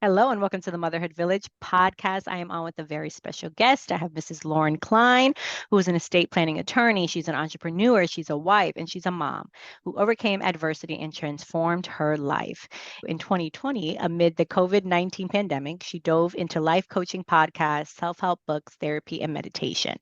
Hello and welcome to the Motherhood Village podcast. I am on with a very special guest. I have Mrs. Lauren Klein, who is an estate planning attorney. She's an entrepreneur, she's a wife, and she's a mom who overcame adversity and transformed her life. In 2020, amid the COVID-19 pandemic, she dove into life coaching podcasts, self-help books, therapy, and meditation,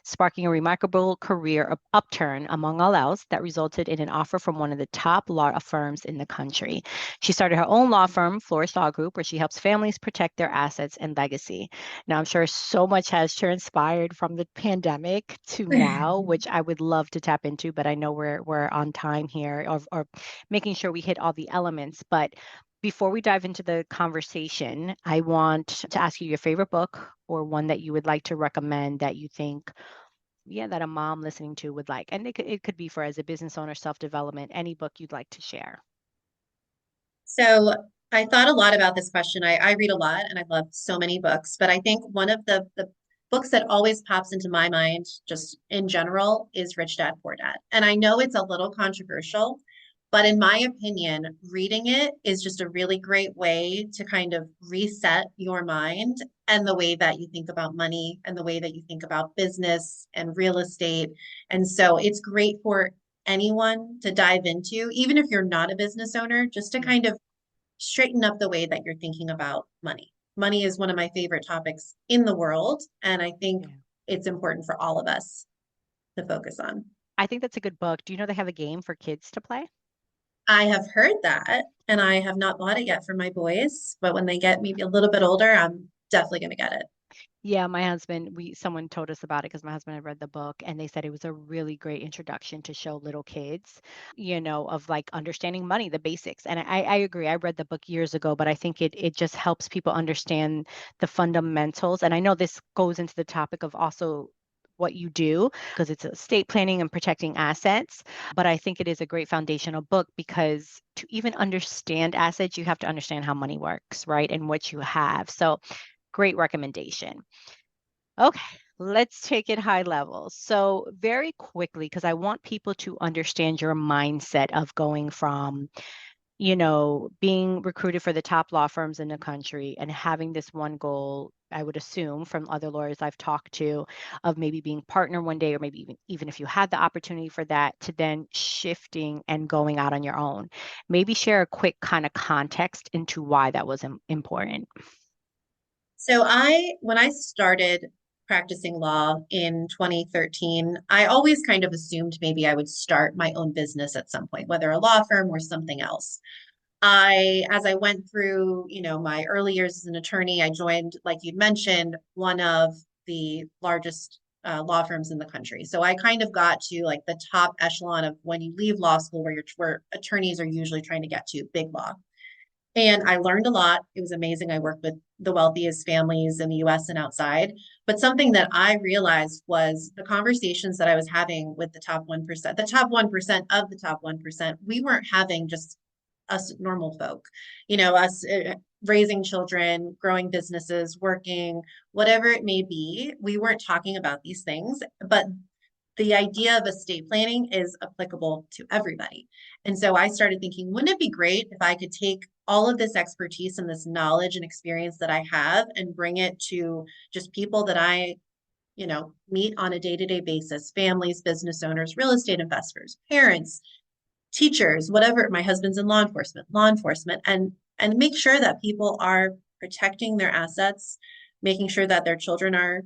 sparking a remarkable career upturn, among all else, that resulted in an offer from one of the top law firms in the country. She started her own law firm, Flourish Law Group, where she helps families protect their assets and legacy. Now, I'm sure so much has transpired from the pandemic to now, which I would love to tap into, but I know we're on time here or making sure we hit all the elements. But before we dive into the conversation, I want to ask you your favorite book or one that you would like to recommend that you think, yeah, that a mom listening to would like. And it could be for as a business owner, self-development, any book you'd like to share. So I thought a lot about this question. I read a lot and I love so many books, but I think one of the books that always pops into my mind, just in general, is Rich Dad Poor Dad. And I know it's a little controversial, but in my opinion, reading it is just a really great way to kind of reset your mind and the way that you think about money and the way that you think about business and real estate. And so it's great for anyone to dive into, even if you're not a business owner, just to Yeah. kind of straighten up the way that you're thinking about money. Money is one of my favorite topics in the world, and I think Yeah. it's important for all of us to focus on. I think that's a good book. Do you know they have a game for kids to play? I have heard that, and I have not bought it yet for my boys, but when they get maybe a little bit older, I'm definitely going to get it. Yeah, my husband, someone told us about it because my husband had read the book and they said it was a really great introduction to show little kids, of like understanding money, the basics. And I agree. I read the book years ago, but I think it just helps people understand the fundamentals. And I know this goes into the topic of also what you do because it's estate planning and protecting assets. But I think it is a great foundational book because to even understand assets, you have to understand how money works, right? And what you have. So great recommendation. Okay, let's take it high level. So, very quickly, because I want people to understand your mindset of going from, being recruited for the top law firms in the country and having this one goal, I would assume from other lawyers I've talked to, of maybe being partner one day, or maybe even if you had the opportunity for that, to then shifting and going out on your own. Maybe share a quick kind of context into why that was important. When I started practicing law in 2013, I always kind of assumed maybe I would start my own business at some point, whether a law firm or something else. As I went through, my early years as an attorney, I joined, like you'd mentioned, one of the largest law firms in the country. So I kind of got to like the top echelon of when you leave law school, where attorneys are usually trying to get to, big law. And I learned a lot. It was amazing. I worked with the wealthiest families in the US and outside. But something that I realized was the conversations that I was having with the top 1% of the top 1%, we weren't having just us normal folk, us raising children, growing businesses, working, whatever it may be. We weren't talking about these things, but the idea of estate planning is applicable to everybody. And so I started thinking, wouldn't it be great if I could take all of this expertise and this knowledge and experience that I have and bring it to just people that I, meet on a day-to-day basis, families, business owners, real estate investors, parents, teachers, whatever. My husband's in law enforcement, and make sure that people are protecting their assets, making sure that their children are,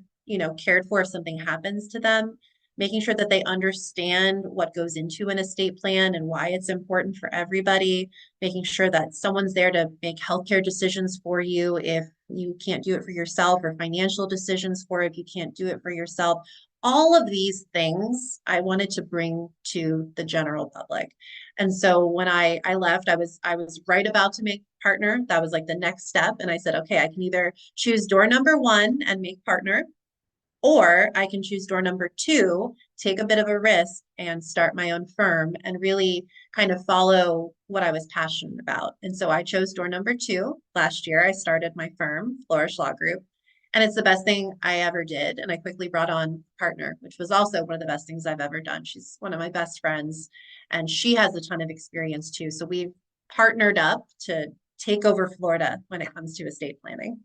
cared for if something happens to them, making sure that they understand what goes into an estate plan and why it's important for everybody, making sure that someone's there to make healthcare decisions for you if you can't do it for yourself, or financial decisions for if you can't do it for yourself. All of these things I wanted to bring to the general public. And so when I left, I was right about to make partner. That was like the next step. And I said, okay, I can either choose door number one and make partner, or I can choose door number two, take a bit of a risk and start my own firm and really kind of follow what I was passionate about. And so I chose door number two. Last year, I started my firm, Flourish Law Group, and it's the best thing I ever did. And I quickly brought on a partner, which was also one of the best things I've ever done. She's one of my best friends, and she has a ton of experience too. So we partnered up take over Florida when it comes to estate planning.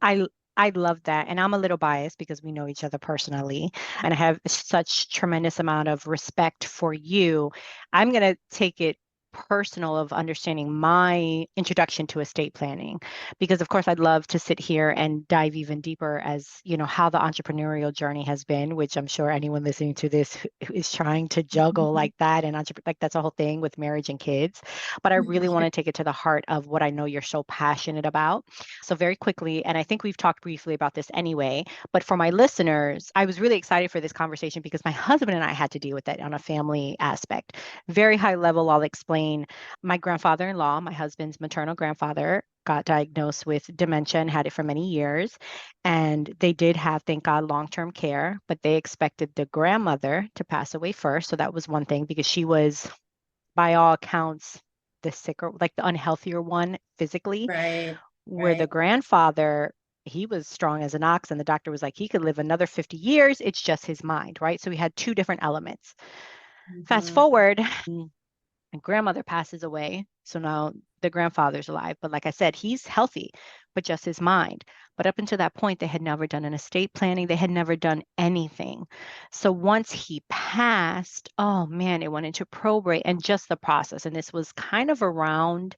I I love that. And I'm a little biased because we know each other personally, and I have such tremendous amount of respect for you. I'm going to take it personal of understanding my introduction to estate planning, because of course I'd love to sit here and dive even deeper as, how the entrepreneurial journey has been, which I'm sure anyone listening to this who is trying to juggle like that, and like that's a whole thing with marriage and kids. But I really want to take it to the heart of what I know you're so passionate about. So, very quickly, and I think we've talked briefly about this anyway, but for my listeners, I was really excited for this conversation because my husband and I had to deal with that on a family aspect. Very high level, I'll explain. My grandfather in law, my husband's maternal grandfather, got diagnosed with dementia and had it for many years. And they did have, thank God, long term care, but they expected the grandmother to pass away first. So, that was one thing because she was, by all accounts, the sicker, like the unhealthier one physically, Right, where the right. grandfather, he was strong as an ox, and the doctor was like, he could live another 50 years. It's just his mind, right? So we had two different elements. Fast Mhm. forward, and grandmother passes away. So now the grandfather's alive. But like I said, he's healthy, but just his mind. But up until that point, they had never done an estate planning. They had never done anything. So once he passed, oh man, it went into probate and just the process. And this was kind of around,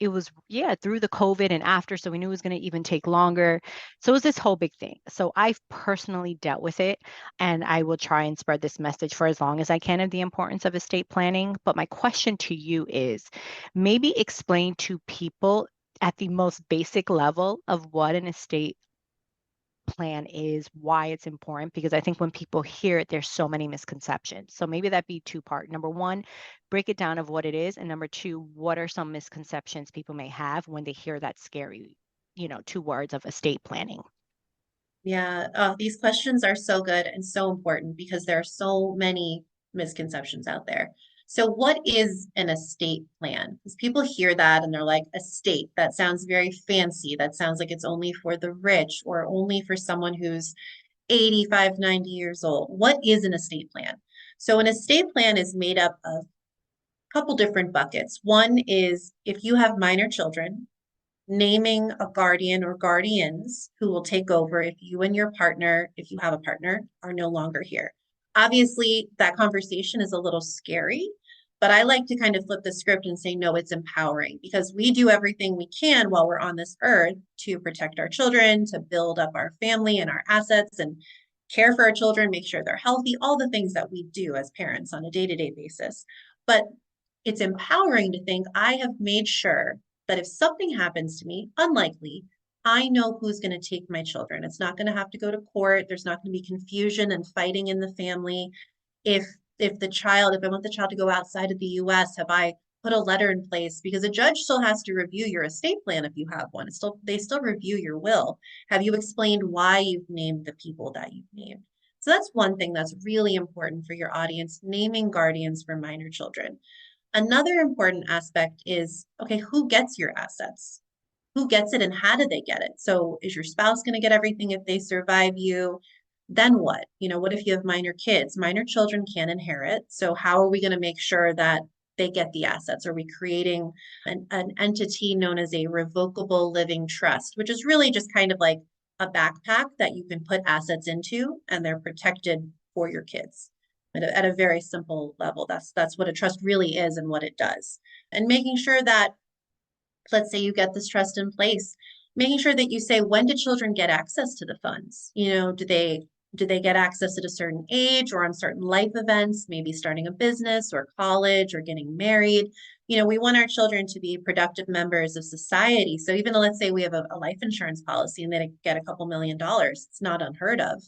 it was, yeah, through the COVID and after. So we knew it was going to even take longer. So it was this whole big thing. So I've personally dealt with it, and I will try and spread this message for as long as I can of the importance of estate planning. But my question to you is, maybe explain to people at the most basic level of what an estate plan is, why it's important, because I think when people hear it, there's so many misconceptions. So maybe that be two part. Number one, break it down of what it is. And number two, what are some misconceptions people may have when they hear that scary, two words of estate planning? Yeah, these questions are so good and so important because there are so many misconceptions out there. So, what is an estate plan? Because people hear that and they're like, estate, that sounds very fancy. That sounds like it's only for the rich or only for someone who's 85, 90 years old. What is an estate plan? So, an estate plan is made up of a couple different buckets. One is if you have minor children, naming a guardian or guardians who will take over if you and your partner, if you have a partner, are no longer here. Obviously, that conversation is a little scary, but I like to kind of flip the script and say, no, it's empowering because we do everything we can while we're on this earth to protect our children, to build up our family and our assets and care for our children, make sure they're healthy, all the things that we do as parents on a day to day basis. But it's empowering to think I have made sure that if something happens to me, unlikely, I know who's going to take my children. It's not going to have to go to court. There's not going to be confusion and fighting in the family. If if I want the child to go outside of the US, have I put a letter in place? Because a judge still has to review your estate plan if you have one. They still review your will. Have you explained why you've named the people that you've named? So that's one thing that's really important for your audience, naming guardians for minor children. Another important aspect is, okay, who gets your assets? Who gets it and how do they get it? So is your spouse going to get everything if they survive you? Then what? What if you have minor kids? Minor children can inherit. So how are we going to make sure that they get the assets? Are we creating an entity known as a revocable living trust, which is really just kind of like a backpack that you can put assets into and they're protected for your kids? At a very simple level, that's what a trust really is and what it does. And making sure that, let's say you get this trust in place, making sure that you say, when do children get access to the funds? Do they get access at a certain age or on certain life events, maybe starting a business or college or getting married? We want our children to be productive members of society. So even though, let's say we have a life insurance policy and they get a couple $1 million, it's not unheard of,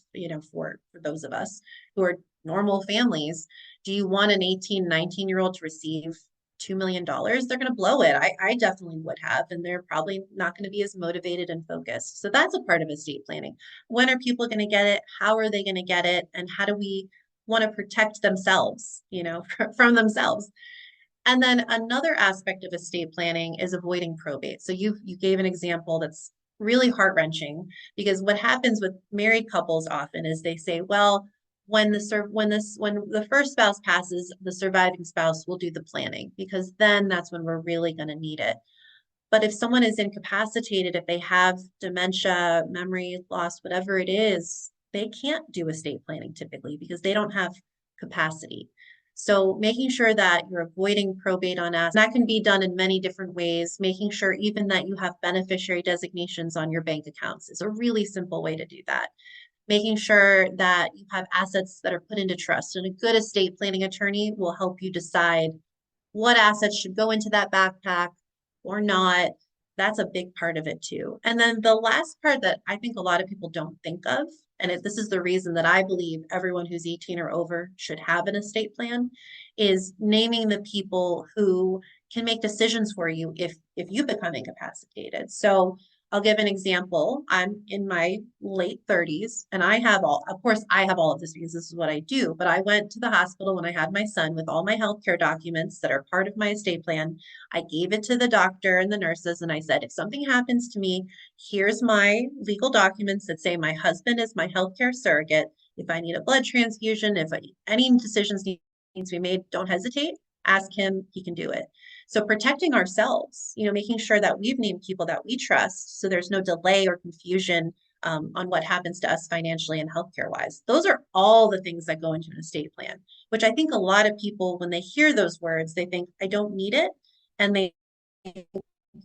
for those of us who are normal families. Do you want an 18, 19-year-old to receive $2 million? They're going to blow it. I definitely would have, and they're probably not going to be as motivated and focused. So that's a part of estate planning. When are people going to get it? How are they going to get it? And how do we want to protect themselves, from themselves? And then another aspect of estate planning is avoiding probate. So you gave an example that's really heart-wrenching because what happens with married couples often is they say, well, when the first spouse passes, the surviving spouse will do the planning because then that's when we're really going to need it. But if someone is incapacitated, if they have dementia, memory loss, whatever it is, they can't do estate planning typically because they don't have capacity. So making sure that you're avoiding probate on assets, that can be done in many different ways. Making sure even that you have beneficiary designations on your bank accounts is a really simple way to do that. Making sure that you have assets that are put into trust, and a good estate planning attorney will help you decide what assets should go into that backpack or not. That's a big part of it too. And then the last part that I think a lot of people don't think of, and this is the reason that I believe everyone who's 18 or over should have an estate plan, is naming the people who can make decisions for you if you become incapacitated. So I'll give an example. I'm in my late 30s and I have of course, I have all of this because this is what I do, but I went to the hospital when I had my son with all my healthcare documents that are part of my estate plan. I gave it to the doctor and the nurses and I said, if something happens to me, here's my legal documents that say my husband is my healthcare surrogate. If I need a blood transfusion, if any decisions need to be made, don't hesitate. Ask him, he can do it. So protecting ourselves, making sure that we've named people that we trust so there's no delay or confusion on what happens to us financially and healthcare wise. Those are all the things that go into an estate plan, which I think a lot of people, when they hear those words, they think, I don't need it. And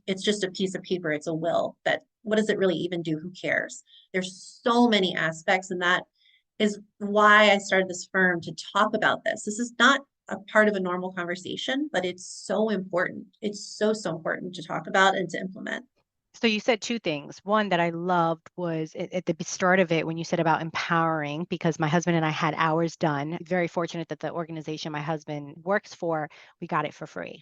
it's just a piece of paper. It's a will. That what does it really even do? Who cares? There's so many aspects, and that is why I started this firm to talk about this. This is not a part of a normal conversation, but it's so important. It's so important to talk about and to implement. So you said two things. One that I loved was at the start of it when you said about empowering, because my husband and I had ours done. Very fortunate that the organization my husband works for, we got it for free.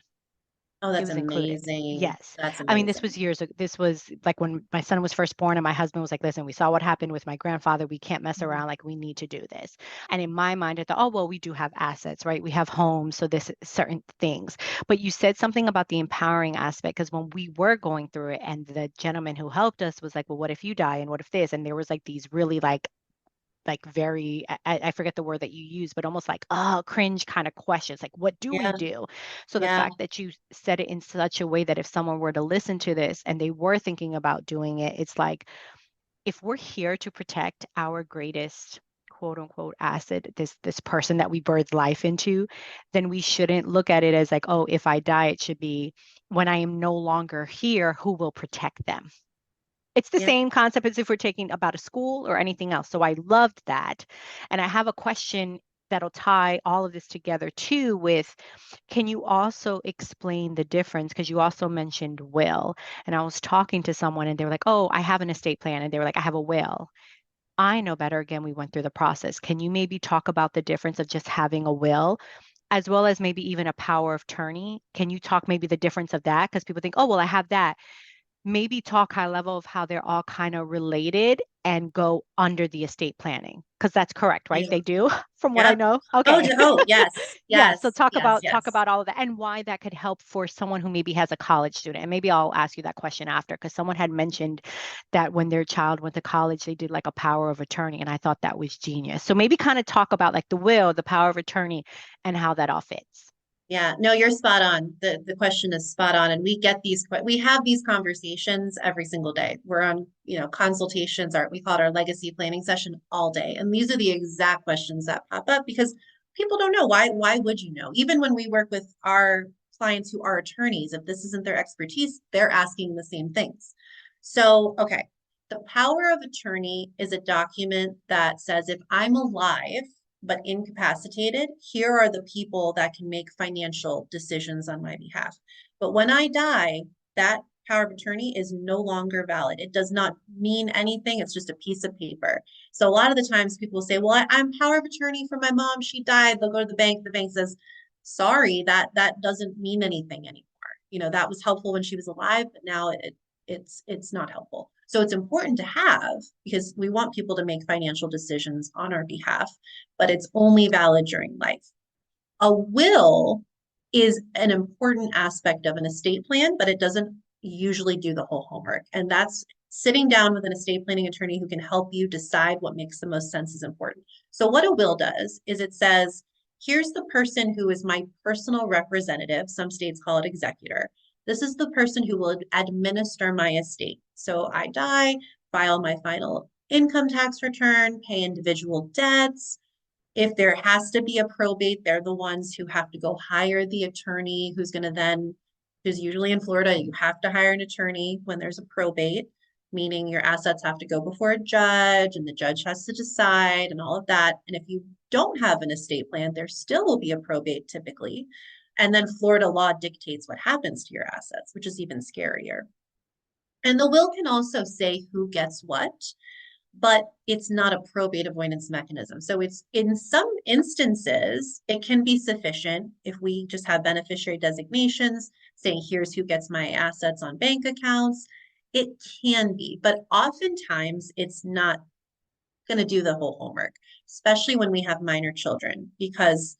Oh, It that's was included. amazing. Yes. That's I mean, this amazing. was years ago. This was like when my son was first born, and my husband was like, listen, we saw what happened with my grandfather. We can't mess Mhm. around. Like, we need to do this. And in my mind, I thought, oh, well, we do have assets, right? We have homes. So this certain things. But you said something about the empowering aspect, because when we were going through it, and the gentleman who helped us was like, well, what if you die? And what if this? And there was like these really like very I forget the word that you use, but almost like cringe kind of questions, like what do we Yeah, do? So the yeah, fact that you said it in such a way that if someone were to listen to this and they were thinking about doing it, it's like, if we're here to protect our greatest quote unquote asset, this person that we birthed life into, then we shouldn't look at it as like, oh, if I die, it should be when I am no longer here, who will protect them? It's the yeah. same concept as if we're taking about a school or anything else. So I loved that. And I have a question that'll tie all of this together too with, can you also explain the difference? Because you also mentioned will. And I was talking to someone and they were like, oh, I have an estate plan. And they were like, I have a will. I know better. Again, we went through the process. Can you maybe talk about the difference of just having a will as well as maybe even a power of attorney? Can you talk maybe the difference of that? Because people think, oh, well, I have that. Maybe talk high level of how they're all kind of related and go under the estate planning, because that's correct, right? Yeah. They do, from what I Yeah. know. Oh, Okay. oh, yes, Yeah, so yes, yes, talk yes. about all of that and why that could help for someone who maybe has a college student. And maybe I'll ask you that question after, because someone had mentioned that when their child went to college, they did like a power of attorney, and I thought that was genius. So maybe kind of talk about like the will, the power of attorney, and how that all fits. Yeah, no, you're spot on. The question is spot on. And we have these conversations every single day. We're on, consultations, we call it our legacy planning session all day. And these are the exact questions that pop up because people don't know. Why would you know? Even when we work with our clients who are attorneys, if this isn't their expertise, they're asking the same things. So, okay. The power of attorney is a document that says if I'm alive, but incapacitated, here are the people that can make financial decisions on my behalf. But when I die, that power of attorney is no longer valid. It does not mean anything. It's just a piece of paper. So a lot of the times people say, well, I'm power of attorney for my mom. She died. They'll go to the bank. The bank says, sorry, that doesn't mean anything anymore. That was helpful when she was alive, but now it's not helpful. So it's important to have because we want people to make financial decisions on our behalf, but it's only valid during life. A will is an important aspect of an estate plan, but it doesn't usually do the whole homework. And that's sitting down with an estate planning attorney who can help you decide what makes the most sense is important. So what a will does is it says, here's the person who is my personal representative. Some states call it executor. This is the person who will administer my estate. So I die, file my final income tax return, pay individual debts. If there has to be a probate, they're the ones who have to go hire the attorney who's going to then, who's usually in Florida, you have to hire an attorney when there's a probate, meaning your assets have to go before a judge and the judge has to decide and all of that. And if you don't have an estate plan, there still will be a probate typically. And then Florida law dictates what happens to your assets, which is even scarier. And the will can also say who gets what, but it's not a probate avoidance mechanism. So it's in some instances, it can be sufficient if we just have beneficiary designations saying, here's who gets my assets on bank accounts. It can be, but oftentimes it's not going to do the whole homework, especially when we have minor children, because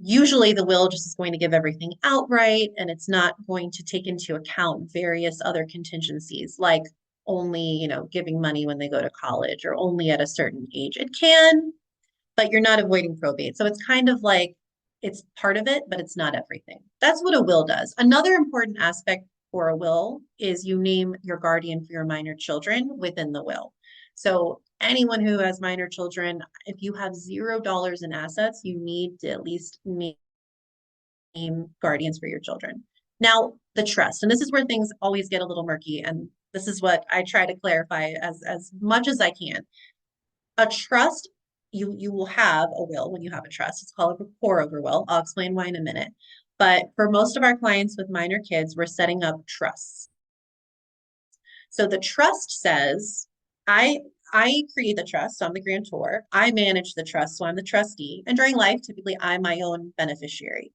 usually the will just is going to give everything outright and it's not going to take into account various other contingencies like only, giving money when they go to college or only at a certain age. It can, but you're not avoiding probate. So it's kind of like it's part of it, but it's not everything. That's what a will does. Another important aspect for a will is you name your guardian for your minor children within the will. So anyone who has minor children, if you have $0 in assets, you need to at least name guardians for your children. Now, the trust, and this is where things always get a little murky, and this is what I try to clarify as much as I can. A trust, you will have a will when you have a trust. It's called a pour over will. I'll explain why in a minute. But for most of our clients with minor kids, we're setting up trusts. So the trust says, I create the trust. I'm the grantor. I manage the trust, so I'm the trustee. And during life, typically, I'm my own beneficiary.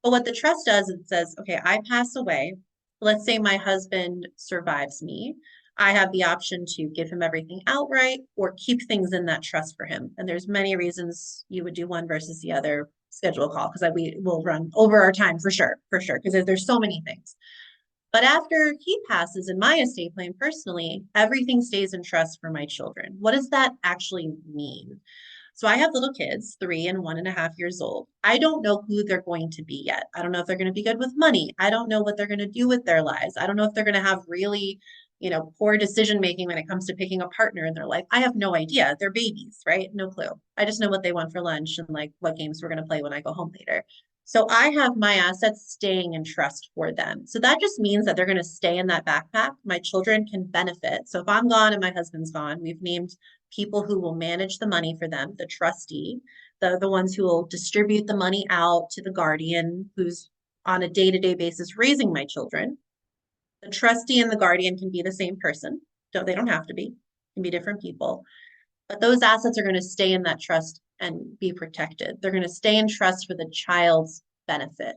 But what the trust does, it says, okay, I pass away. Let's say my husband survives me. I have the option to give him everything outright or keep things in that trust for him. And there's many reasons you would do one versus the other. Schedule a call because we will run over our time for sure, because there's so many things. But after he passes in my estate plan personally, everything stays in trust for my children. What does that actually mean? So I have little kids, 3 and 1.5 years old. I don't know who they're going to be yet. I don't know if they're going to be good with money. I don't know what they're going to do with their lives. I don't know if they're going to have really, poor decision making when it comes to picking a partner in their life. I have no idea. They're babies, right? No clue. I just know what they want for lunch and like what games we're going to play when I go home later. So I have my assets staying in trust for them. So that just means that they're going to stay in that backpack. My children can benefit. So if I'm gone and my husband's gone, we've named people who will manage the money for them, the trustee, the ones who will distribute the money out to the guardian who's on a day-to-day basis raising my children. The trustee and the guardian can be the same person. They don't have to be, can be different people. But those assets are going to stay in that trust and be protected. They're going to stay in trust for the child's benefit.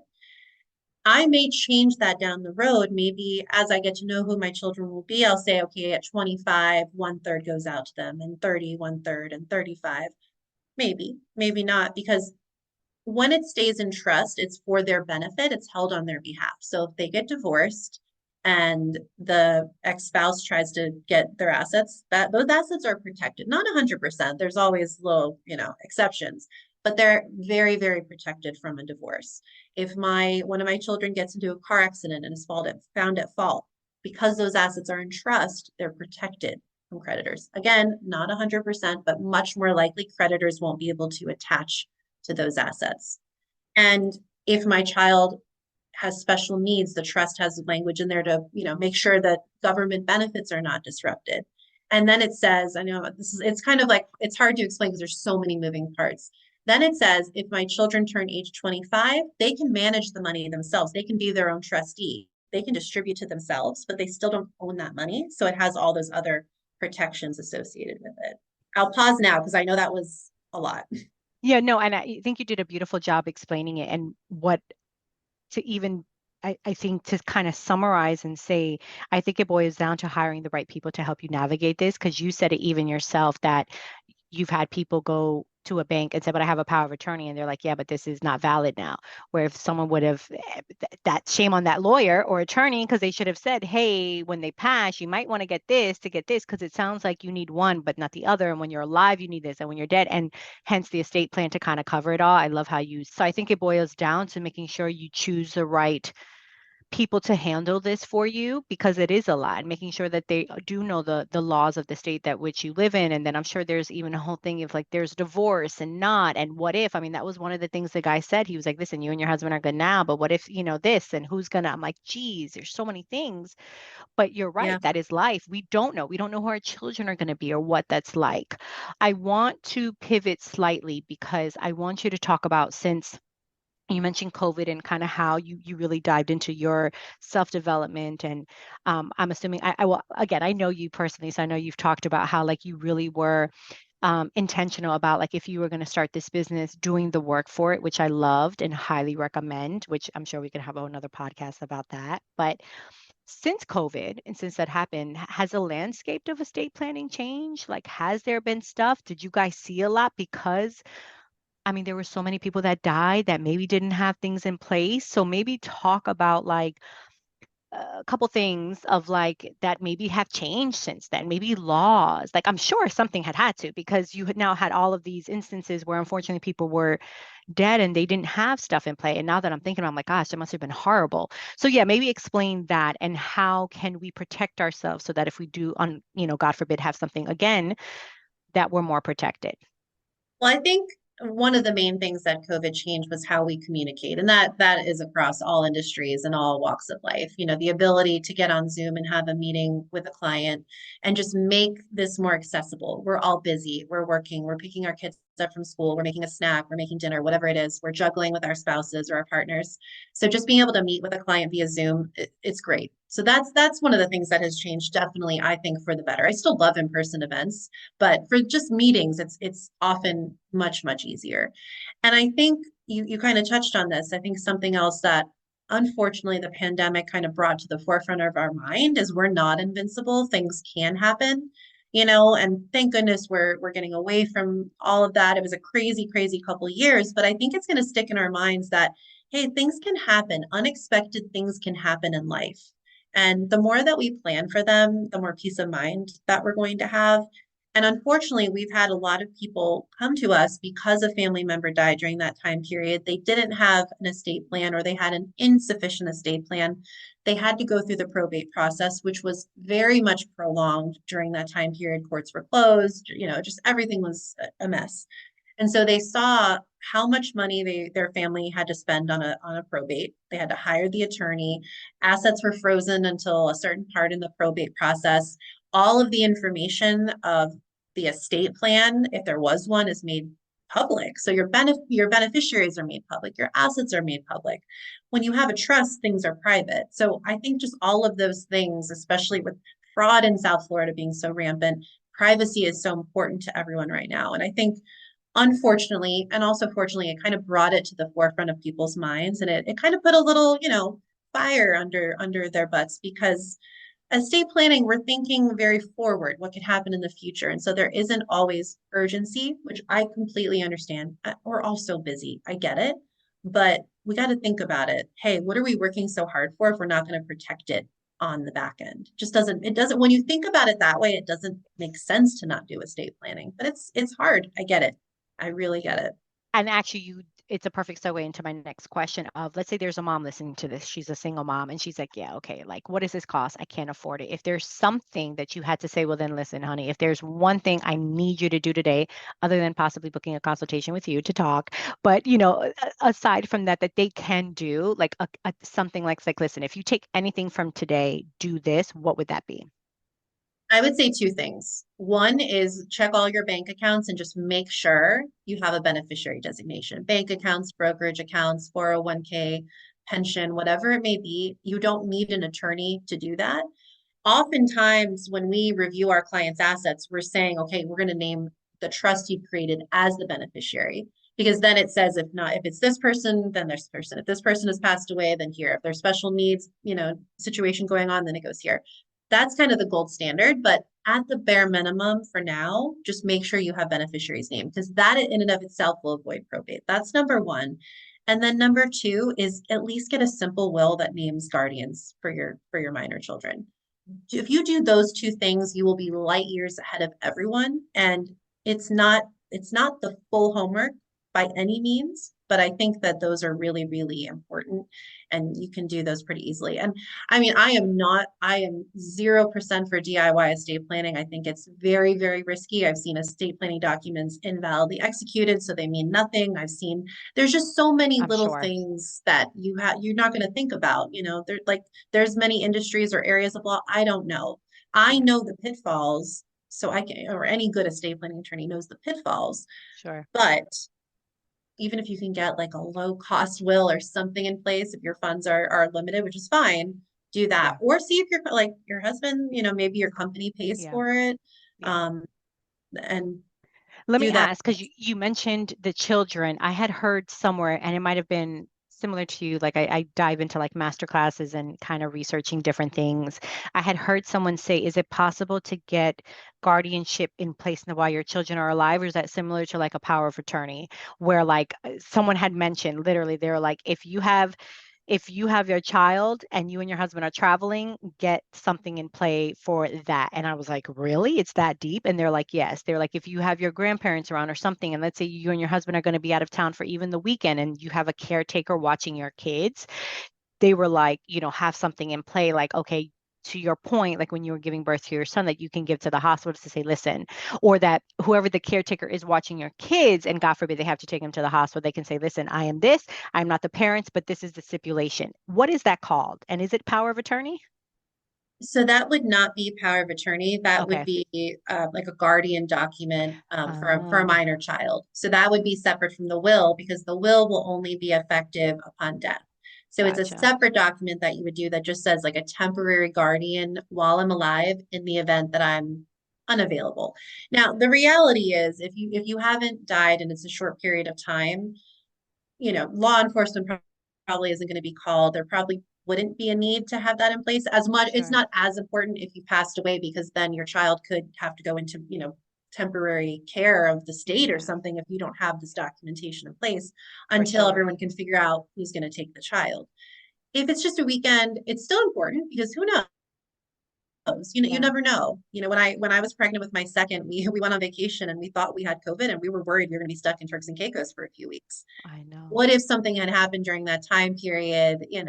I may change that down the road. Maybe as I get to know who my children will be, I'll say, okay, at 25, 1/3 goes out to them, and 30, 1/3, and 35. Maybe not, because when it stays in trust, it's for their benefit, it's held on their behalf. So if they get divorced and the ex-spouse tries to get their assets, that those assets are protected. Not 100%. There's always little, exceptions, but they're very, very protected from a divorce. If one of my children gets into a car accident and is found at fault, because those assets are in trust, they're protected from creditors. Again, not 100%, but much more likely creditors won't be able to attach to those assets. And if my child has special needs, the trust has language in there to, make sure that government benefits are not disrupted. And then it says, I know it's kind of like, it's hard to explain because there's so many moving parts. Then it says, if my children turn age 25, they can manage the money themselves. They can be their own trustee. They can distribute to themselves, but they still don't own that money. So it has all those other protections associated with it. I'll pause now because I know that was a lot. Yeah, no, and I think you did a beautiful job explaining it and what to even I think to kind of summarize and say, I think it boils down to hiring the right people to help you navigate this, because you said it even yourself that you've had people go to a bank and say, but I have a power of attorney. And they're like, yeah, but this is not valid now. Where if someone would have, that shame on that lawyer or attorney, because they should have said, hey, when they pass, you might want to get this to get this, because it sounds like you need one, but not the other. And when you're alive, you need this. And when you're dead, and hence the estate plan to kind of cover it all. I love how so I think it boils down to making sure you choose the right people to handle this for you because it is a lot, and making sure that they do know the laws of the state that which you live in. And then I'm sure there's even a whole thing of like there's divorce and not, and what if. I mean, that was one of the things the guy said. He was like, listen, you and your husband are good now, but what if, this, and who's gonna. I'm like, geez, there's so many things. But you're right, Yeah. that is life. We don't know who our children are going to be or what that's like. I want to pivot slightly because I want you to talk about, since you mentioned COVID and kind of how you really dived into your self development. And I'm assuming I will, again, I know you personally, so I know you've talked about how like you really were intentional about like if you were going to start this business, doing the work for it, which I loved and highly recommend, which I'm sure we could have another podcast about that. But since COVID and since that happened, has the landscape of estate planning changed? Like, has there been stuff? Did you guys see a lot? Because I mean, there were so many people that died that maybe didn't have things in place. So maybe talk about like a couple things of like that maybe have changed since then, maybe laws. Like I'm sure something had to, because you had now had all of these instances where unfortunately people were dead and they didn't have stuff in play. And now that I'm thinking, I'm like, gosh, it must have been horrible. So yeah, maybe explain that and how can we protect ourselves so that if we do God forbid, have something again, that we're more protected. Well, I think one of the main things that COVID changed was how we communicate. And that is across all industries and all walks of life. The ability to get on Zoom and have a meeting with a client and just make this more accessible. We're all busy. We're working, we're picking our kids up from school, we're making a snack, we're making dinner, whatever it is. We're juggling with our spouses or our partners. So just being able to meet with a client via Zoom, it's great. So that's one of the things that has changed, definitely, I think, for the better. I still love in-person events, but for just meetings, it's often much easier. And I think you kind of touched on this. I think something else that unfortunately the pandemic kind of brought to the forefront of our mind is we're not invincible. Things can happen, and thank goodness we're getting away from all of that. It was a crazy couple of years, but I think it's going to stick in our minds that hey, things can happen. Unexpected things can happen in life. And the more that we plan for them, the more peace of mind that we're going to have. And unfortunately, we've had a lot of people come to us because a family member died during that time period. They didn't have an estate plan or they had an insufficient estate plan. They had to go through the probate process, which was very much prolonged during that time period. Courts were closed, just everything was a mess. And so they saw how much money their family had to spend on a probate. They had to hire the attorney. Assets were frozen until a certain part in the probate process. All of the information of the estate plan, if there was one, is made public. So your beneficiaries are made public, your assets are made public. When you have a trust, things are private. So I think just all of those things, especially with fraud in South Florida being so rampant, privacy is so important to everyone right now. And I think unfortunately, and also fortunately, it kind of brought it to the forefront of people's minds, and it kind of put a little, fire under their butts because estate planning, we're thinking very forward, what could happen in the future. And so there isn't always urgency, which I completely understand. We're all so busy. I get it. But we got to think about it. Hey, what are we working so hard for if we're not going to protect it on the back end? It doesn't, when you think about it that way, it doesn't make sense to not do estate planning. But it's hard. I get it. I really get it. And actually, it's a perfect segue into my next question of, let's say there's a mom listening to this. She's a single mom and she's like, yeah, okay, like what does this cost? I can't afford it. If there's something that you had to say, well, then listen, honey, if there's one thing I need you to do today, other than possibly booking a consultation with you to talk, but aside from that, that they can do like something like, listen, if you take anything from today, do this, what would that be? I would say two things. One is check all your bank accounts and just make sure you have a beneficiary designation. Bank accounts, brokerage accounts, 401k, pension, whatever it may be. You don't need an attorney to do that. Oftentimes, when we review our clients' assets, we're saying, okay, we're going to name the trust you've created as the beneficiary. Because then it says, if not, if it's this person, then there's person. If this person has passed away, then here. If there's special needs, situation going on, then it goes here. That's kind of the gold standard. But at the bare minimum for now, just make sure you have beneficiaries name because that in and of itself will avoid probate. That's number one. And then number two is at least get a simple will that names guardians for your minor children. If you do those two things, you will be light years ahead of everyone. And it's not the full homework by any means, but I think that those are really, really important and you can do those pretty easily. And I mean, I am 0% for DIY estate planning. I think it's very, very risky. I've seen estate planning documents invalidly executed, so they mean nothing. There's just so many I'm little sure. things that you're not going to think about, there's many industries or areas of law I don't know. I Yeah, know the pitfalls, so I can, or any good estate planning attorney knows the pitfalls, sure. but even if you can get like a low cost will or something in place, if your funds are limited, which is fine, do that. Yeah, Or see if your husband, maybe your company pays yeah, for it. yeah. Um, and Let me do that. ask, because you mentioned the children. I had heard somewhere, and it might have been similar to you, like I dive into like master classes and kind of researching different things. I had heard someone say, is it possible to get guardianship in place while your children are alive, or is that similar to like a power of attorney, where like someone had mentioned literally, they're like, if you have your child and you and your husband are traveling, get something in play for that. And I was like, really? It's that deep? And they're like, yes. They're like, if you have your grandparents around or something, and let's say you and your husband are going to be out of town for even the weekend and you have a caretaker watching your kids, they were like, have something in play, like, okay, to your point, like when you were giving birth to your son, that you can give to the hospital to say, listen, or that whoever the caretaker is watching your kids, and God forbid they have to take them to the hospital, they can say, listen, I am this, I'm not the parents, but this is the stipulation. What is that called? And is it power of attorney? So that would not be power of attorney. That would Okay. be like a guardian document for a Oh, minor child. So that would be separate from the will because the will only be effective upon death. So it's a gotcha. separate document that you would do that just says like a temporary guardian while I'm alive in the event that I'm unavailable. Now, the reality is if you haven't died and it's a short period of time, law enforcement probably isn't going to be called. There probably wouldn't be a need to have that in place as much. It's Sure. not as important if you passed away because then your child could have to go into, temporary care of the state or Yeah, something if you don't have this documentation in place for until sure. everyone can figure out who's going to take the child. If it's just a weekend, it's still important because who knows? You Yeah, never know. When I was pregnant with my second, we went on vacation and we thought we had COVID and we were worried we were going to be stuck in Turks and Caicos for a few weeks. I know. What if something had happened during that time period? You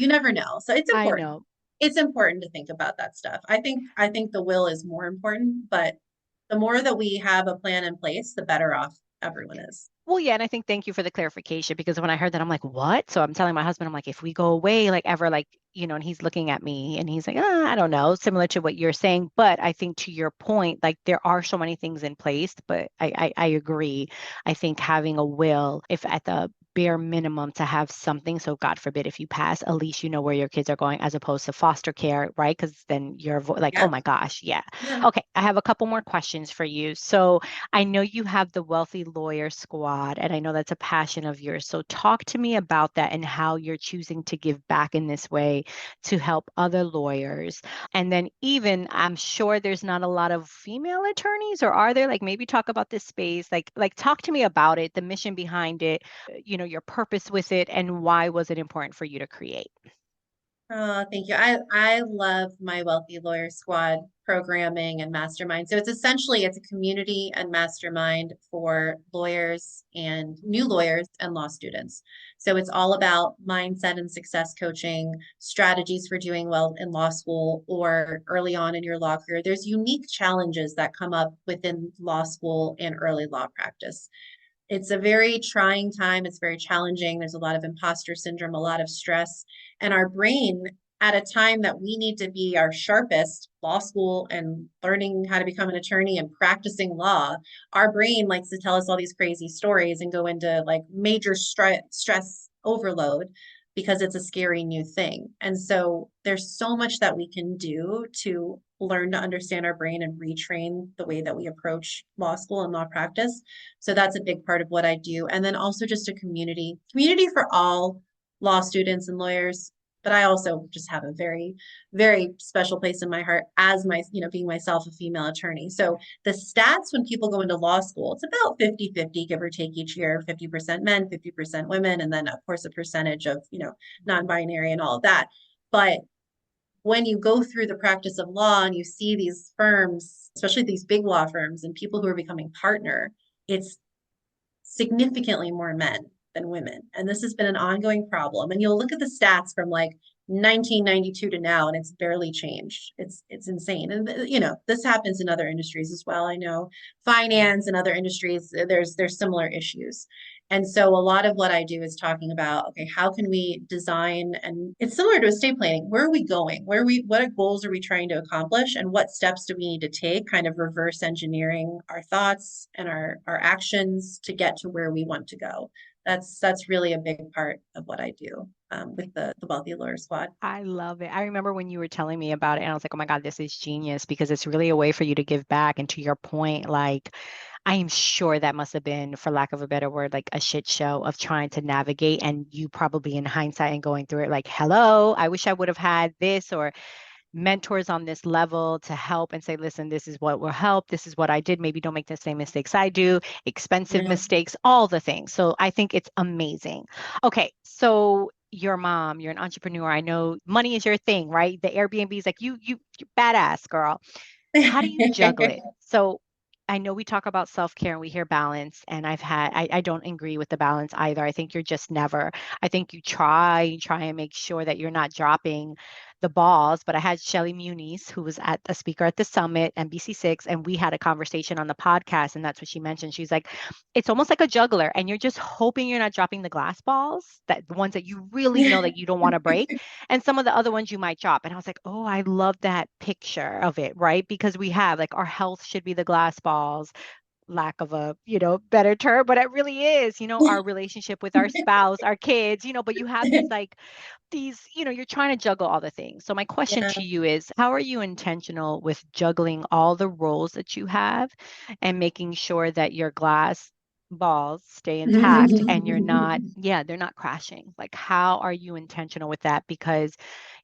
never know. So it's I important. know. It's important to think about that stuff. I think the will is more important, but the more that we have a plan in place, the better off everyone is. Well, yeah, and I think thank you for the clarification, because when I heard that, I'm like, what? So I'm telling my husband, I'm like, if we go away, like ever, like, and he's looking at me and he's like, I don't know, similar to what you're saying. But I think to your point, like there are so many things in place, but I agree. I think having a will, if at the bare minimum to have something, so God forbid if you pass, at least you know where your kids are going as opposed to foster care, right? Because then you're like, oh Yep. my gosh, yeah. Yeah. Okay, I have a couple more questions for you. So I know you have the Wealthy Lawyer Squad, and I know that's a passion of yours. So, talk to me about that and how you're choosing to give back in this way to help other lawyers. And then, even I'm sure there's not a lot of female attorneys, or are there? Like, maybe talk about this space. Like talk to me about it, the mission behind it, your purpose with it, and why was it important for you to create? Oh, thank you. I love my Wealthy Lawyer Squad programming and mastermind. So it's a community and mastermind for lawyers and new lawyers and law students. So it's all about mindset and success coaching, strategies for doing well in law school or early on in your law career. There's unique challenges that come up within law school and early law practice. It's a very trying time. It's very challenging. There's a lot of imposter syndrome, a lot of stress. And our brain, at a time that we need to be our sharpest, law school and learning how to become an attorney and practicing law, our brain likes to tell us all these crazy stories and go into like major stress overload because it's a scary new thing. And so there's so much that we can do to learn to understand our brain and retrain the way that we approach law school and law practice. So that's a big part of what I do. And then also just a community for all law students and lawyers. But I also just have a very, very special place in my heart as being myself a female attorney. So the stats when people go into law school, it's about 50-50, give or take each year, 50% men, 50% women, and then of course a percentage of, non-binary and all of that. But when you go through the practice of law and you see these firms, especially these big law firms and people who are becoming partner, it's significantly more men than women. And this has been an ongoing problem. And you'll look at the stats from like 1992 to now, and it's barely changed. It's insane. And this happens in other industries as well. I know finance and other industries, there's similar issues. And so a lot of what I do is talking about, okay, how can we design, and it's similar to estate planning. Where are we going? What goals are we trying to accomplish? And what steps do we need to take? Kind of reverse engineering our thoughts and our actions to get to where we want to go. That's really a big part of what I do with the Wealthy Lawyer Squad. I love it. I remember when you were telling me about it, and I was like, oh my God, this is genius because it's really a way for you to give back. And to your point, like, I am sure that must have been, for lack of a better word, like a shit show of trying to navigate. And you probably in hindsight and going through it, like, hello, I wish I would have had this, or mentors on this level to help and say, listen, this is what will help. This is what I did. Maybe don't make the same mistakes I do, expensive Yeah. mistakes, all the things. So I think it's amazing. Okay. So your mom, you're an entrepreneur. I know money is your thing, right? The Airbnb is like you badass girl. How do you juggle it? So I know we talk about self-care and we hear balance, and I don't agree with the balance either. I think you're just never, I think you try and make sure that you're not dropping the balls. But I had Shelly Muniz, who was at a speaker at the summit, NBC6, and we had a conversation on the podcast. And that's what she mentioned. She's like, it's almost like a juggler, and you're just hoping you're not dropping the glass balls, that the ones that you really know that you don't want to break, and some of the other ones you might drop. And I was like, oh, I love that picture of it, right? Because we have like our health should be the glass balls, lack of a, better term, but it really is, our relationship with our spouse, our kids, but you have you're trying to juggle all the things. So my question Yeah. to you is, how are you intentional with juggling all the roles that you have and making sure that your glass balls stay intact and you're not, yeah, they're not crashing. Like, how are you intentional with that? Because,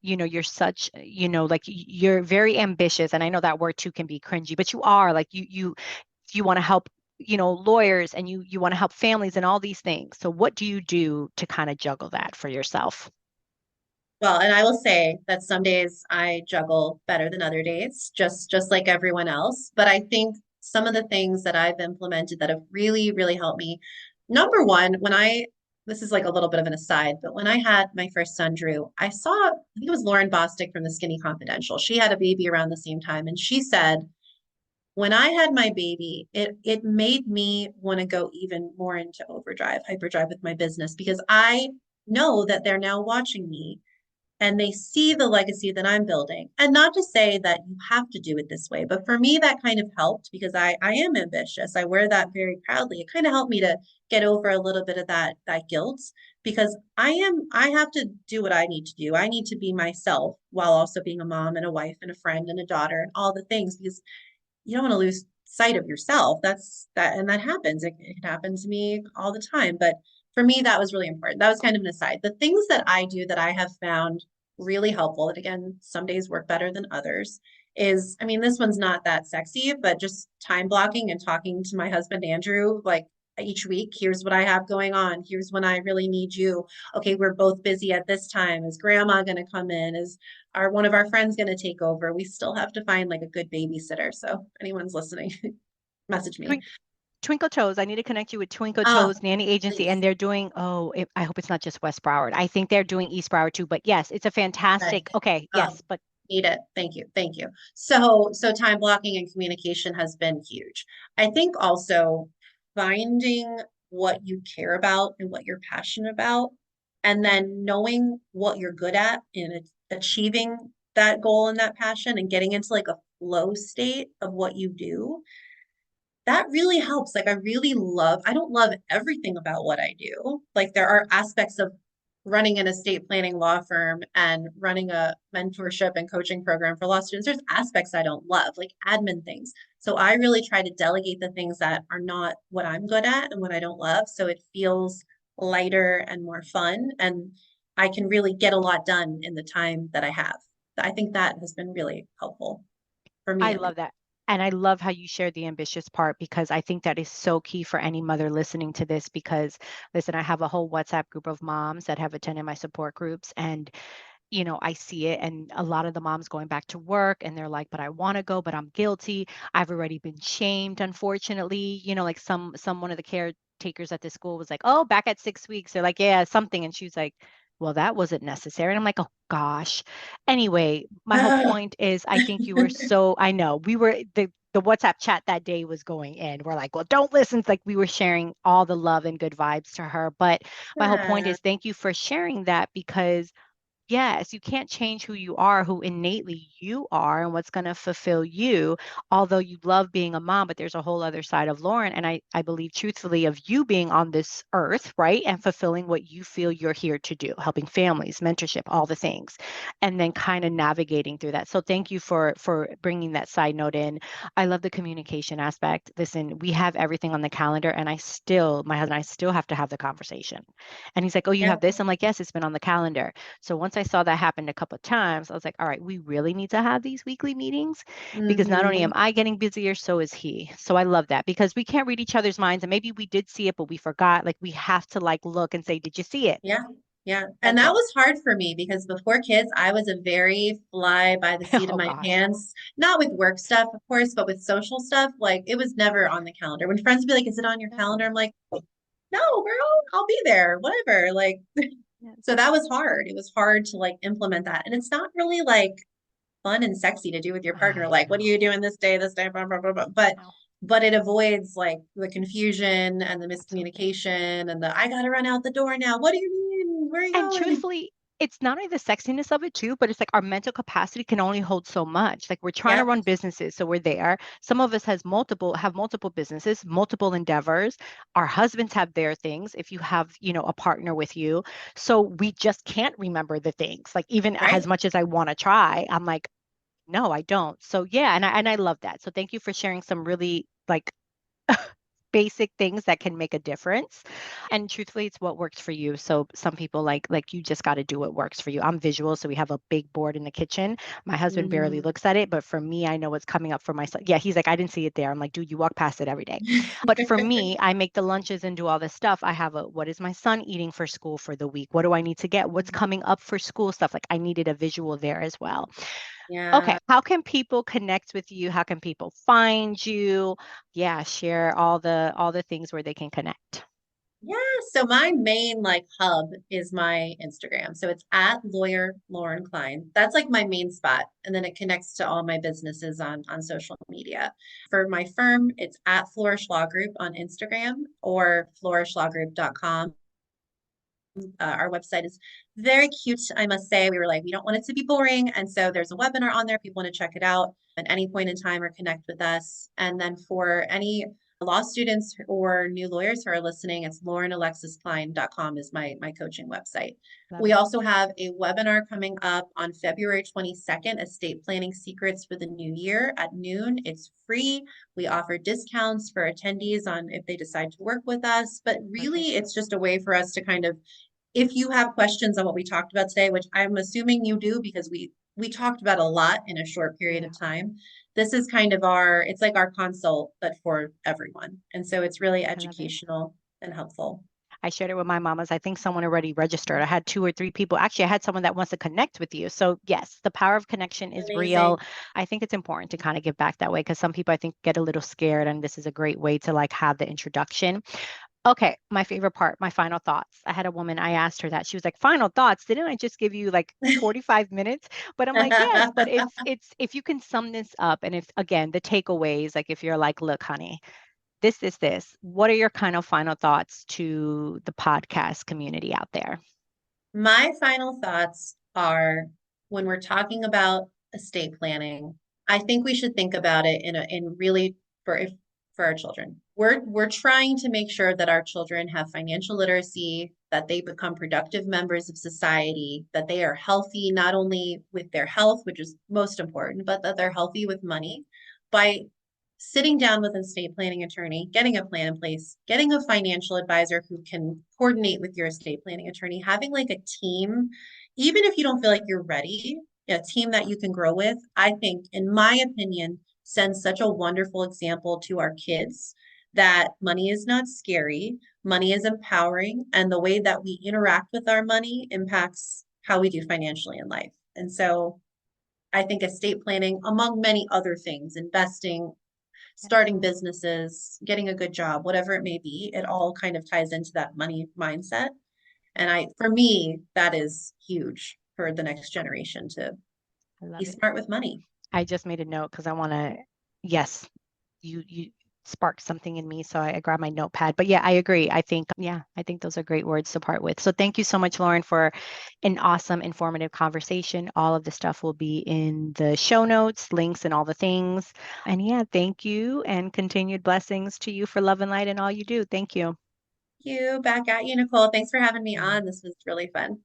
you're such, like you're very ambitious. And I know that word too can be cringy, but you are like, you want to help, lawyers, and you want to help families and all these things. So what do you do to kind of juggle that for yourself? Well, and I will say that some days I juggle better than other days, just like everyone else. But I think some of the things that I've implemented that have really, really helped me. Number one, this is like a little bit of an aside, but when I had my first son, Drew, I think it was Lauren Bostic from the Skinny Confidential. She had a baby around the same time, and she said, when I had my baby, it made me want to go even more into hyperdrive with my business because I know that they're now watching me and they see the legacy that I'm building. And not to say that you have to do it this way, but for me, that kind of helped because I am ambitious. I wear that very proudly. It kind of helped me to get over a little bit of that guilt because I have to do what I need to do. I need to be myself while also being a mom and a wife and a friend and a daughter and all the things because you don't want to lose sight of yourself. And that happens. It happens to me all the time. But for me, that was really important. That was kind of an aside. The things that I do that I have found really helpful, and again, some days work better than others, is I mean, this one's not that sexy, but just time blocking and talking to my husband, Andrew, like each week, here's what I have going on. Here's when I really need you. Okay, we're both busy at this time. Is grandma going to come in? Is our one of our friends going to take over? We still have to find like a good babysitter. So if anyone's listening, message me. Twink, Twinkle Toes. I need to connect you with Twinkle Oh, Toes Nanny Agency, and please. they're doing. I hope it's not just West Broward. I think they're doing East Broward too. But yes, it's a Right. fantastic. Okay, Oh, yes, but need it. Thank you. Thank you. So time blocking and communication has been huge. I think also finding what you care about and what you're passionate about, and then knowing what you're good at and achieving that goal and that passion and getting into like a flow state of what you do that really helps. Like I don't love everything about what I do. Like there are aspects of running an estate planning law firm and running a mentorship and coaching program for law students. There's aspects I don't love, like admin things. So I really try to delegate the things that are not what I'm good at and what I don't love. So it feels lighter and more fun. And I can really get a lot done in the time that I have. I think that has been really helpful for me I at least. love that. And I love how you shared the ambitious part because I think that is so key for any mother listening to this. Because, listen, I have a whole WhatsApp group of moms that have attended my support groups, and I see it, and a lot of the moms going back to work and they're like, but I want to go, but I'm guilty. I've already been shamed, unfortunately. Like some one of the takers at the school was like, oh, back at 6 weeks. They're like, yeah, something. And she was like, well, that wasn't necessary. And I'm like, oh gosh. Anyway, my whole point is I think you were so, I know we were the WhatsApp chat that day was going in. We're like, well, don't listen. It's like we were sharing all the love and good vibes to her. But my whole point Yeah, is thank you for sharing that because yes, you can't change who you are, who innately you are, and what's going to fulfill you. Although you love being a mom, but there's a whole other side of Lauren. And I believe truthfully of you being on this earth, right? And fulfilling what you feel you're here to do, helping families, mentorship, all the things, and then kind of navigating through that. So thank you for bringing that side note in. I love the communication aspect. Listen, we have everything on the calendar, and my husband, I still have to have the conversation. And he's like, oh, you yeah. have this? I'm like, yes, it's been on the calendar. So once I saw that happen a couple of times, I was like, all right, we really need to have these weekly meetings because not only am Hmm. I getting busier, so is he. So I love that because we can't read each other's minds and maybe we did see it, but we forgot. Like we have to like look and say, did you see it? Yeah. Yeah. And That's that it. was hard for me because before kids, I was a very fly by the seat of Oh my gosh. pants, not with work stuff, of course, but with social stuff. Like it was never on the calendar. When friends be like, is it on your calendar? No. I'm like, no, girl, I'll be there, whatever. Like, Yes. so that was hard. It was hard to like implement that. And it's not really like fun and sexy to do with your partner. I Like, what are you know. doing this day, blah, blah, blah, blah. No, But it avoids like the confusion and the absolutely. miscommunication and the I gotta run out the door now. What do you mean? Where are you And going? truthfully, it's not only the sexiness of it too, but it's like our mental capacity can only hold so much. Like we're trying to Yep, run businesses, so we're there. Some of us have multiple businesses, multiple endeavors. Our husbands have their things. If you have, a partner with you, so we just can't remember the things. Like even as right. much as I want to try, I'm like, no, I don't. So yeah, and I love that. So thank you for sharing some really like basic things that can make a difference. And truthfully, it's what works for you. So some people like you just got to do what works for you. I'm visual, so we have a big board in the kitchen. My husband barely Mhm. looks at it, but for me, I know what's coming up for myself. Yeah, he's like, I didn't see it there. I'm like, dude, you walk past it every day. But for me, I make the lunches and do all this stuff. I have a what is my son eating for school for the week? What do I need to get? What's coming up for school stuff? Like I needed a visual there as well. Okay, Yeah. how can people connect with you? How can people find you? Yeah, share all the things where they can connect. Yeah. So my main like hub is my Instagram. So it's at lawyer Lauren Klein. That's like my main spot. And then it connects to all my businesses on social media. For my firm, it's at Flourish Law Group on Instagram or flourishlawgroup.com. Our website is very cute, I must say. We were like, we don't want it to be boring. And so there's a webinar on there if people want to check it out at any point in time or connect with us. And then for any law students or new lawyers who are listening, it's laurenalexisklein.com is my coaching website. Love We it. also have a webinar coming up on February 22nd, Estate Planning Secrets for the New Year at noon. It's free. We offer discounts for attendees on if they decide to work with us, but really Perfect. it's just a way for us to kind of if you have questions on what we talked about today, which I'm assuming you do because we talked about a lot in a short period Yeah, of time, this is kind of it's like our consult, but for everyone. And so it's really I love it. educational and helpful. I shared it with my mamas. I think someone already registered. I had two or three people. Actually, I had someone that wants to connect with you. So, yes, the power of connection is real. Amazing. I think it's important to kind of give back that way because some people I think get a little scared and this is a great way to like have the introduction. Okay, my favorite part, my final thoughts. I had a woman, I asked her that. She was like, "Final thoughts? Didn't I just give you like 45 minutes?" But I'm like, "Yes, but it's if you can sum this up and if again, the takeaways, like if you're like, "Look, honey, this. What are your kind of final thoughts to the podcast community out there?" My final thoughts are when we're talking about estate planning, I think we should think about it in really for our children. We're trying to make sure that our children have financial literacy, that they become productive members of society, that they are healthy not only with their health, which is most important, but that they're healthy with money by sitting down with an estate planning attorney, getting a plan in place, getting a financial advisor who can coordinate with your estate planning attorney, having like a team, even if you don't feel like you're ready, a team that you can grow with, I think, in my opinion, sends such a wonderful example to our kids that money is not scary, money is empowering, and the way that we interact with our money impacts how we do financially in life. And so I think estate planning, among many other things, investing, starting businesses, getting a good job, whatever it may be, it all kind of ties into that money mindset. And for me, that is huge for the next generation to I be love it. smart with money. I just made a note because I want to, yes, you sparked something in me. So I grabbed my notepad. But yeah, I agree. I think those are great words to part with. So thank you so much, Lauren, for an awesome, informative conversation. All of the stuff will be in the show notes, links, and all the things. And yeah, thank you and continued blessings to you for love and light and all you do. Thank you. Thank you. Back at you, Nicole. Thanks for having me on. This was really fun.